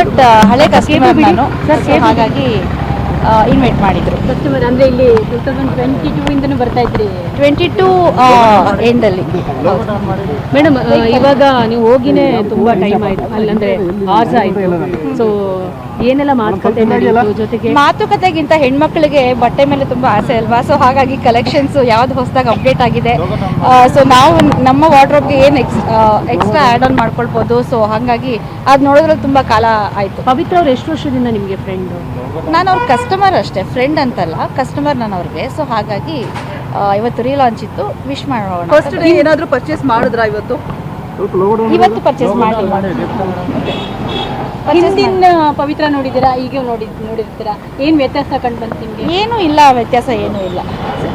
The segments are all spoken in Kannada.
ಬಟ್ ಹಳೆ ಕಸ್ಟಮರ್ ನಾನು, ಹಾಗಾಗಿ ಇನ್ವೈಟ್ ಮಾಡಿದ್ರು. ಕಸ್ಟಮರ್ ಅಂದರೆ ಇಲ್ಲಿ 2022 ಇಂದನೂ ಬರ್ತಾ ಇದ್ರಿ? 22 ಎಂಡಲ್ಲಿ. ಮೇಡಮ್, ಇವಾಗ ನೀವು ಹೋಗಿನೇ ತುಂಬ ಟೈಮ್ ಆಯಿತು, ಅಲ್ಲಂದರೆ ಆರ್ಸ್ ಆಯಿತು. ಸೊ ಏನೆಲ್ಲ ಮಾತುಕತೆ ನಡೆಯೋದು? ಜೊತೆಗೆ ಮಾತುಕತೆಗಿಂತ ಹೆಣ್ಮಕ್ಳಿಗೆ ಬಟ್ಟೆ ಮೇಲೆ ತುಂಬ ಆಸೆ ಅಲ್ವಾ, ಸೊ ಹಾಗಾಗಿ ಕಲೆಕ್ಷನ್ಸ್ ಯಾವ್ದು ಹೊಸದಾಗಿ ಅಪ್ಡೇಟ್ ಆಗಿದೆ, ಸೊ ನಾವು ನಮ್ಮ ವಾರ್ಡ್ರೋಬ್ಗೆ ಏನು ಎಕ್ಸ್ಟ್ರಾ ಆ್ಯಡ್ ಆನ್ ಮಾಡ್ಕೊಳ್ಬೋದು. ಸೊ ಹಾಗಾಗಿ ಅದು ನೋಡೋದ್ರಲ್ಲಿ ತುಂಬ ಕಾಲ ಆಯಿತು. ಪವಿತ್ರ ಅವ್ರು ಎಷ್ಟು ವರ್ಷದಿಂದ ನಿಮಗೆ ಫ್ರೆಂಡು? ನಾನು ಅವ್ರ ಕಸ್ಟಮರ್ ಅಷ್ಟೇ, ಫ್ರೆಂಡ್ ಅಂತಲ್ಲ, ಕಸ್ಟಮರ್ ನಾನು ಅವ್ರಿಗೆ. ಸೊ ಹಾಗಾಗಿ ಇವತ್ತು ರೀಲಾಂಚ್ ಇತ್ತು, ವಿಶ್ ಮಾಡೋಣ. ಫಸ್ಟ್ ಡೇ ಏನಾದರೂ ಪರ್ಚೇಸ್ ಮಾಡಿದ್ರಾ ಇವತ್ತು? ಇವತ್ತು ಪರ್ಚೇಸ್ ಮಾಡಿ. ಹಿಂದಿನ ಪವಿತ್ರ ನೋಡಿದ್ದೀರಾ, ಈಗ ನೋಡಿರ್ತೀರಾ? ಏನು ವ್ಯತ್ಯಾಸ ಕಂಡು ಬಂತು ನಿಮಗೆ? ಏನೂ ಇಲ್ಲ, ವ್ಯತ್ಯಾಸ ಏನೂ ಇಲ್ಲ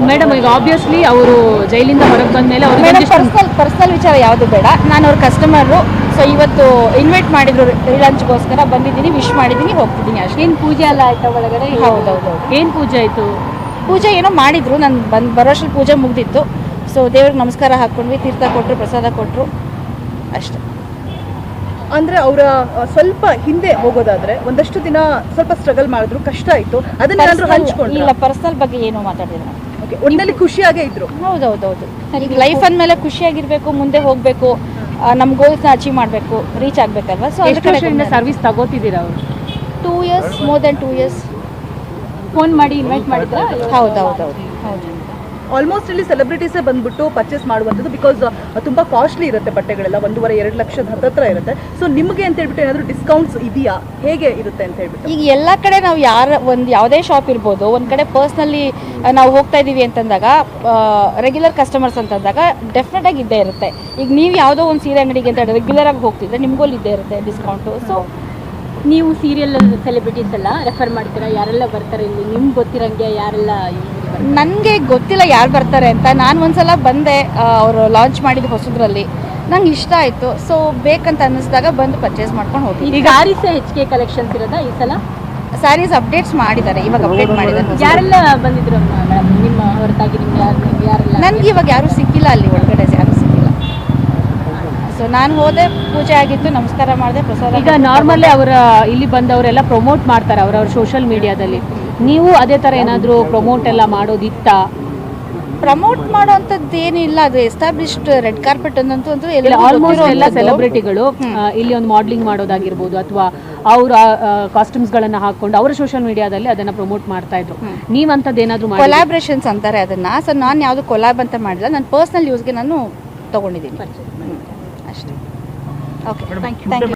ಮೇಡಮ್. ಈಗ ಆಬ್ವಿಯಸ್ಲಿ ಅವರು ಜೈಲಿಂದ ಹೊರಗೆ ಬಂದ ಮೇಲೆ ಪರ್ಸನಲ್ ವಿಚಾರ ಯಾವುದು ಬೇಡ, ನಾನು ಅವ್ರ ಕಸ್ಟಮರು. ಸೊ ಇವತ್ತು ಇನ್ವೈಟ್ ಮಾಡಿದ್ರು ರೀಲಾಂಚ್ಗೋಸ್ಕರ, ಬಂದಿದ್ದೀನಿ, ವಿಶ್ ಮಾಡಿದ್ದೀನಿ, ಹೋಗ್ತಿದ್ದೀನಿ ಅಷ್ಟೇ. ಏನು ಪೂಜೆ ಎಲ್ಲ ಆಯ್ತಾ ಒಳಗಡೆ? ಹೌದೌದು. ಏನು ಪೂಜೆ ಆಯಿತು? ಪೂಜೆ ಏನೋ ಮಾಡಿದ್ರು, ನಾನು ಬರೋಷ್ಟ್ರಲ್ಲಿ ಪೂಜೆ ಮುಗ್ದಿತ್ತು. ಸೊ ದೇವ್ರಿಗೆ ನಮಸ್ಕಾರ ಹಾಕ್ಕೊಂಡ್ವಿ, ತೀರ್ಥ ಕೊಟ್ಟರು, ಪ್ರಸಾದ ಕೊಟ್ಟರು, ಅಷ್ಟೇ. ಅಂದ್ರೆ ಅವರ ಸ್ವಲ್ಪ ಹಿಂದೆ ಹೋಗೋದಾದ್ರೆ ಒಂದಷ್ಟು ದಿನ ಸ್ವಲ್ಪ ಸ್ಟ್ರಗಲ್ ಮಾಡಿದ್ರು, ಕಷ್ಟ ಆಯ್ತು, ಅದನ್ನೇನಾದ್ರೂ ಹಂಚ್ಕೊಂಡು? ಇಲ್ಲ, ಪರ್ಸನಲ್ ಬಗ್ಗೆ ಏನು ಮಾತಾಡಿದ್ರು. ಒಟ್ಟಿನಲ್ಲಿ ಖುಷಿಯಾಗೇ ಇದ್ರು. ಹೌದೌದೌದು. ಈಗ ಲೈಫ್ ಅಂದಮೇಲೆ ಖುಷಿಯಾಗಿರ್ಬೇಕು, ಮುಂದೆ ಹೋಗಬೇಕು, ನಮ್ಮ ಗೋಲ್ಸ್ನ ಅಚೀವ್ ಮಾಡಬೇಕು, ರೀಚ್ ಆಗಬೇಕಲ್ವಾ. ಸೊ ಎಷ್ಟು ವರ್ಷದಿಂದ ಸರ್ವಿಸ್ ತಗೋತಿದ್ದೀರಾ ಅವರು? 2 years, more than 2 years. Phone ಮಾಡಿ ಇನ್ವೈಟ್ ಮಾಡಿದ್ರಾ? ಹೌದು. ಆಲ್ಮೋಸ್ಟ್ ಇಲ್ಲಿ ಸೆಲೆಬ್ರಿಟೀಸೇ ಬಂದ್ಬಿಟ್ಟು ಪರ್ಚೇಸ್ ಮಾಡುವಂಥದ್ದು, ಬಿಕಾಸ್ ತುಂಬ ಕಾಸ್ಟ್ಲಿ ಇರುತ್ತೆ ಬಟ್ಟೆಗಳೆಲ್ಲ, 1.5-2 ಲಕ್ಷದ ಹತ್ತಿರ ಇರುತ್ತೆ. ಸೊ ನಿಮಗೆ ಅಂತ ಹೇಳ್ಬಿಟ್ಟು ಏನಾದರೂ ಡಿಸ್ಕೌಂಟ್ಸ್ ಇದೆಯಾ, ಹೇಗೆ ಇರುತ್ತೆ ಅಂತ ಹೇಳ್ಬಿಟ್ಟು? ಈಗ ಎಲ್ಲ ಕಡೆ ನಾವು ಯಾವುದೇ ಶಾಪ್ ಇರ್ಬೋದು, ಒಂದು ಕಡೆ ಪರ್ಸ್ನಲಿ ನಾವು ಹೋಗ್ತಾ ಇದ್ದೀವಿ ಅಂತಂದಾಗ, ರೆಗ್ಯುಲರ್ ಕಸ್ಟಮರ್ಸ್ ಅಂತಂದಾಗ ಡೆಫಿನೆಟ್ ಆಗಿ ಇದ್ದೇ ಇರುತ್ತೆ. ಈಗ ನೀವು ಯಾವುದೋ ಒಂದು ಸೀರೆ ಅಂಗಡಿಗೆ ಅಂತ ರೆಗ್ಯುಲರ್ ಆಗಿ ಹೋಗ್ತಿದ್ರೆ ನಿಮ್ಗೋಲ್ ಇದ್ದೇ ಇರುತ್ತೆ ಡಿಸ್ಕೌಂಟು. ಸೊ ನೀವು ಸೀರಿಯಲ್ ಸೆಲೆಬ್ರಿಟೀಸ್ ಎಲ್ಲ ರೆಫರ್ ಮಾಡ್ತೀರಾ? ಯಾರೆಲ್ಲ ಬರ್ತಾರೆ ಇಲ್ಲಿ ನಿಮ್ಗೆ ಗೊತ್ತಿರಂಗೆ? ಯಾರೆಲ್ಲ? ನನಗೆ ಗೊತ್ತಿಲ್ಲ ಯಾರು ಬರ್ತಾರೆ ಅಂತ. ನಾನು ಒಂದ್ಸಲ ಬಂದೆ, ಅವರು ಲಾಂಚ್ ಮಾಡಿದ ಹೊಸದ್ರಲ್ಲಿ, ನಂಗೆ ಇಷ್ಟ ಆಯಿತು. ಸೊ ಬೇಕಂತ ಅನ್ನಿಸಿದಾಗ ಬಂದು ಪರ್ಚೇಸ್ ಮಾಡ್ಕೊಂಡು ಹೋಗಿ. ಈಗ ಸ್ಯಾರೀಸೇ ಹೆಚ್ಚಿಗೆ ಕಲೆಕ್ಷನ್ಸ್ ಇರೋದಾ ಈ ಸಲ? ಸ್ಯಾರೀಸ್ ಅಪ್ಡೇಟ್ಸ್ ಮಾಡಿದ್ದಾರೆ, ಇವಾಗ ಅಪ್ಡೇಟ್ ಮಾಡಿದ್ದಾರೆ. ಯಾರೆಲ್ಲ ಬಂದಿದ್ರು ಮೇಡಮ್ ನಿಮ್ಮ ಹೊರತಾಗಿ? ನಿಮ್ಗೆ ಯಾರೆಲ್ಲ? ನನಗೆ ಇವಾಗ ಯಾರೂ ಸಿಕ್ಕಿಲ್ಲ, ಅಲ್ಲಿ ಒಳಗಡೆ ಯಾರೂ ಸಿಕ್ಕಿಲ್ಲ. ಸೊ ನಾನು ಹೋದೆ, ಪೂಜೆ ಆಗಿತ್ತು, ನಮಸ್ಕಾರ ಮಾಡಿದೆ, ಪ್ರಸಾದ. ಈಗ ನಾರ್ಮಲ್ಲೇ ಅವರ ಇಲ್ಲಿ ಬಂದವರೆಲ್ಲ ಪ್ರಮೋಟ್ ಮಾಡ್ತಾರೆ ಅವ್ರವ್ರ ಸೋಷಿಯಲ್ ಮೀಡಿಯಾದಲ್ಲಿ. ನೀವು ಅದೇ ಥರ ಏನಾದರೂ ಪ್ರಮೋಟ್ ಎಲ್ಲ ಮಾಡೋದಿತ್ತಾ? ಪ್ರಮೋಟ್ ಮಾಡೋಂಥದ್ದು ಏನಿಲ್ಲ, ಅದು ಎಸ್ಟಾಬ್ಲಿಷ್ಡ್ ರೆಡ್ ಕಾರ್ಪೆಟ್ ಅನ್ನಂತೂ ಆಲ್ಮೋಸ್ಟ್ ಎಲ್ಲ ಸೆಲೆಬ್ರಿಟಿಗಳು ಇಲ್ಲಿ ಒಂದು ಮಾಡಲಿಂಗ್ ಮಾಡೋದಾಗಿರ್ಬೋದು, ಅಥವಾ ಅವರ ಕಾಸ್ಟ್ಯೂಮ್ಸ್ಗಳನ್ನು ಹಾಕೊಂಡು ಅವರ ಸೋಷಿಯಲ್ ಮೀಡಿಯಾದಲ್ಲಿ ಅದನ್ನು ಪ್ರಮೋಟ್ ಮಾಡ್ತಾ ಇದ್ರು. ನೀವಂಥದ್ದು ಏನಾದರೂ ಕೊಲಾಬ್ರೇಷನ್ಸ್ ಅಂತಾರೆ ಅದನ್ನು. ಸೊ ನಾನು ಯಾವುದು ಕೊಲಾಬ್ ಅಂತ ಮಾಡಿಲ್ಲ, ನಾನು ಪರ್ಸ್ನಲ್ ಯೂಸ್ಗೆ ನಾನು ತೊಗೊಂಡಿದ್ದೀನಿ ಅಷ್ಟೇ. Okay, thank you.